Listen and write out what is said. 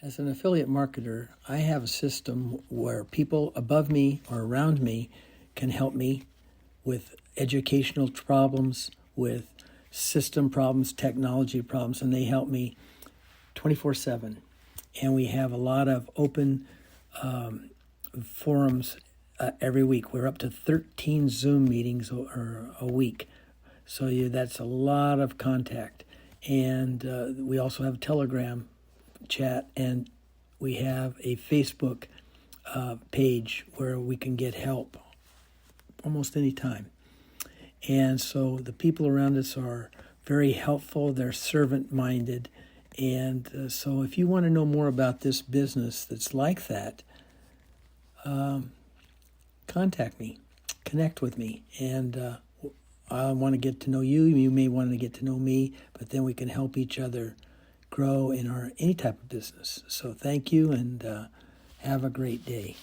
As an affiliate marketer, I have a system where people above me or around me can help me with educational problems, with system problems, technology problems, and they help me 24/7. And we have a lot of open forums every week. We're up to 13 Zoom meetings a week. So that's a lot of contact. And we also have Telegram chat, and we have a Facebook page where we can get help almost any time. And so the people around us are very helpful. They're servant-minded. And so if you want to know more about this business that's like that, contact me, connect with me, and I want to get to know you. You may want to get to know me, but then we can help each other grow in any type of business. So thank you, and have a great day.